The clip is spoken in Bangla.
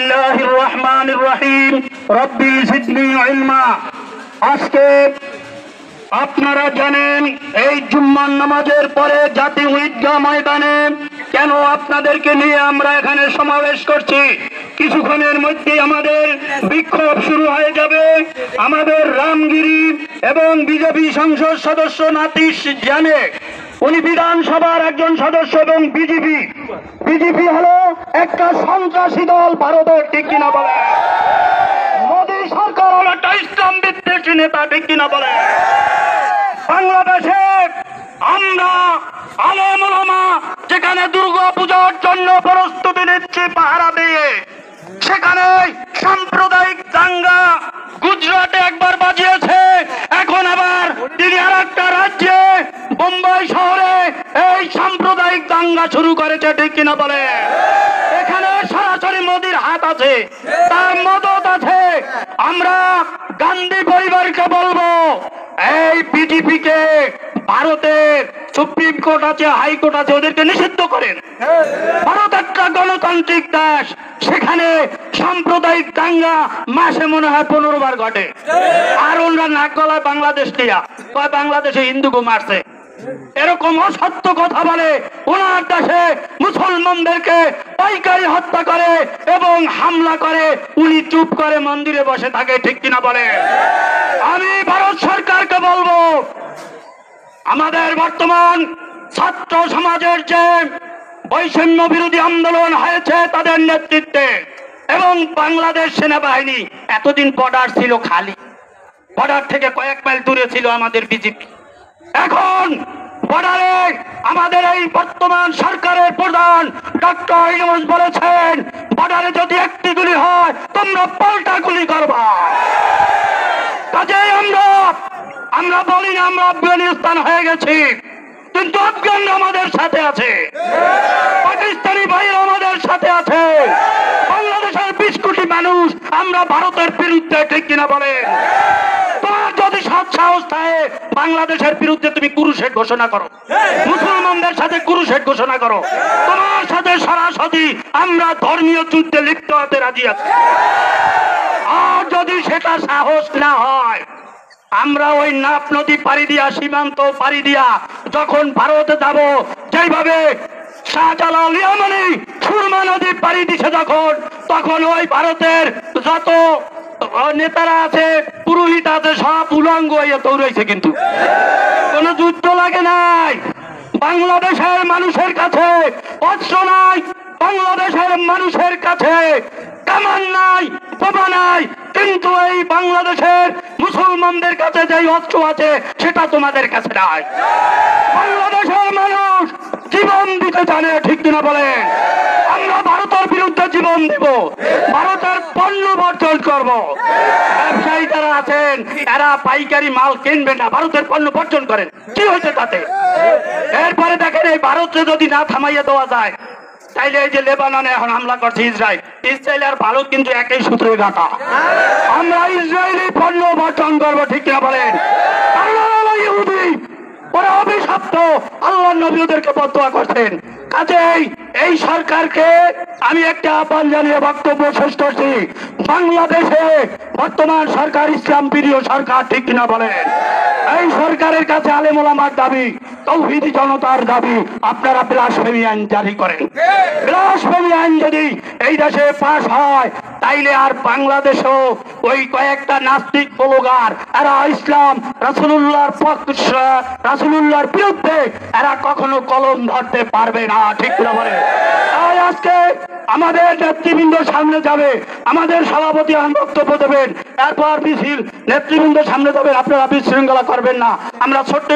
বিসমিল্লাহির রহমানির রহিম রব্বি জিদনি ইলমা। আজকে আপনারা জানেন এই জুম্মার নামাজের পরে জাতীয় ঈদগাহ ময়দানে কেন আপনাদেরকে নিয়ে আমরা এখানে সমাবেশ করছি। কিছুক্ষণের মধ্যেই আমাদের বিক্ষোভ শুরু হয়ে যাবে। আমাদের রামগিরি এবং বিজেপি সংসদ সদস্য নাতিশ জানে, উনি বিধানসভার একজন সদস্য এবং বিজেপি হলো একটা সন্ত্রাসী দল ভারতের, ঠিক কিনা বলে? মোদী সরকার হলো একটা ইসলাম বিদ্বেষী নেতা, ঠিক কিনা বলে? বাংলাদেশে আমরা আলেম ওলামা যেখানে দুর্গা পূজার জন্য প্রস্তুতি নিচ্ছি পাহারা দিয়ে, সেখানে সাম্প্রদায়িক দাঙ্গা গুজরাটে একবার বাজিয়েছে, এখন আবার তিনি আর একটা রাজ্যে বোম্বাই শহরে এই সাম্প্রদায়িক দাঙ্গা শুরু করেছে, ঠিক কিনা বলে? এখানে সরাসরি মোদির হাত আছে, তার মদত আছে। আমরা গান্ধী পরিবারকে বলবো, এই বিজেপিকে ভারতের সুপ্রিম কোর্ট আছে, হাইকোর্ট আছে, ওদেরকে নিষিদ্ধ করেন। ভারত একটা গণতান্ত্রিক দেশ, সেখানে সাম্প্রদায়িক দাঙ্গা মাসে মনে হয় 15 বার ঘটে। আর ওনারা নাক গলায় বাংলাদেশ দিয়া কয় বাংলাদেশে হিন্দুকে মারছে, এরকম অসত্য কথা বলে। ওনার দেশে মুসলমানদেরকে পাইকারি হত্যা করে এবং হামলা করে, উনি চুপ করে মন্দিরে বসে থাকে, ঠিক কিনা বলে? আমি ভারত সরকারকে বলবো, আমাদের বর্তমান ছাত্র সমাজের যে বৈষম্য বিরোধী আন্দোলন হয়েছে তাদের নেতৃত্বে এবং বাংলাদেশ সেনাবাহিনী, এতদিন বর্ডার ছিল খালি, বর্ডার থেকে কয়েক মাইল দূরে ছিল আমাদের বিজেপি। এখন বর্ডারে আমাদের এই বর্তমান সরকারের প্রধান ডক্টর ইউনূস বলেছেন, বর্ডারে যদি একটি গুলি হয় তোমরা পাল্টা গুলি করবা। কাজেই আমরা বলি না আমরা আফগানিস্তান হয়ে গেছি, কিন্তু আফগানরা আমাদের সাথে আছে, পাকিস্তানি ভাইরা আমাদের সাথে আছে, বাংলাদেশের 20 কোটি মানুষ আমরা ভারতের বিরুদ্ধে, ঠিক কিনা বলে? তোমার যদি সাহস থাকে বাংলাদেশের বিরুদ্ধে তুমি কুরুশেট ঘোষণা করো, মুসলমানদের সাথে কুরুশেট ঘোষণা করো, তোমার সাথে সরাসরি আমরা ধর্মীয় যুদ্ধে লিপ্ত হতে রাজি আছি। আর যদি সেটা সাহস না হয়, আমরা ওই নাফ নদী পাড়ি দিয়া, সীমান্ত পাড়ি দিয়া যখন ভারতে যাব, যেভাবে শাহজালাল ইয়ামানি সুরমা নদী পাড়ি দিছে তখন ওই ভারতের যত নেতারা আছে, পুরোহিত আছে, সব উলঙ্গ হইয়া দৌড়াইছে, কিন্তু কোন যুদ্ধ লাগে নাই। বাংলাদেশের মানুষের কাছে অস্ত্র নাই, বাংলাদেশের মানুষের কাছে কামান নাই, বোমা নাই, কিন্তু এই বাংলাদেশের মুসলমানদের কাছে যে অস্ত্র আছে সেটা তোমাদের কাছে নাই। বাংলাদেশের মানুষ জীবন দিতে জানে, ঠিক কিনা বলেন? আমরা ভারতের বিরুদ্ধে জীবন দিব, ভারতের পণ্য বর্জন করব। ব্যবসায়ী যারা আছেন এরা পাইকারি মাল কিনবেন না, ভারতের পণ্য বর্জন করেন, কি হয়েছে তাতে? এরপরে দেখেন, এই ভারতকে যদি না থামাইয়া দেওয়া যায়, তাইলে এই যে লেবাননে এখন হামলা করছে ইসরায়েল আর ভারত কিন্তু একই সূত্রে গাঁথা। আমরা ইসরায়েলি পণ্য বর্জন করবো, ঠিক কিনা বলেন? ইহুদি ওরা অভিশপ্ত, আল্লাহর নবী ওদেরকে বদদোয়া করছেন। কাজেই এই সরকারকে আমি একটা আহ্বান জানিয়ে বক্তব্য শেষ করছি। বাংলাদেশে বর্তমান সরকার ইসলাম প্রিয় সরকার, ঠিক কিনা বলেন? এই সরকারের কাছে আলেম ওলামার দাবি, তৌহিদি জনতার দাবি, আপনারা ব্লাসফেমি আইন জারি করেন। ব্লাসফেমি আইন যদি এই দেশে পাশ হয়, তাইলে আর বাংলাদেশও ওই কয়েকটা নাস্তিক ব্লগার এরা ইসলাম রাসূলুল্লাহর বিরুদ্ধে এরা কখনো কলম ধরতে পারবে না, ঠিক কিনা বলেন? তাই আজকে আমাদের নেতৃবৃন্দ সামনে যাবে, আমাদের সভাপতি বক্তব্য দেবেন, এরপর মিছিল নেতৃবৃন্দ সামনে যাবেন। আপনারা বিশৃঙ্খলা করবেন না। আমরা ছোট্ট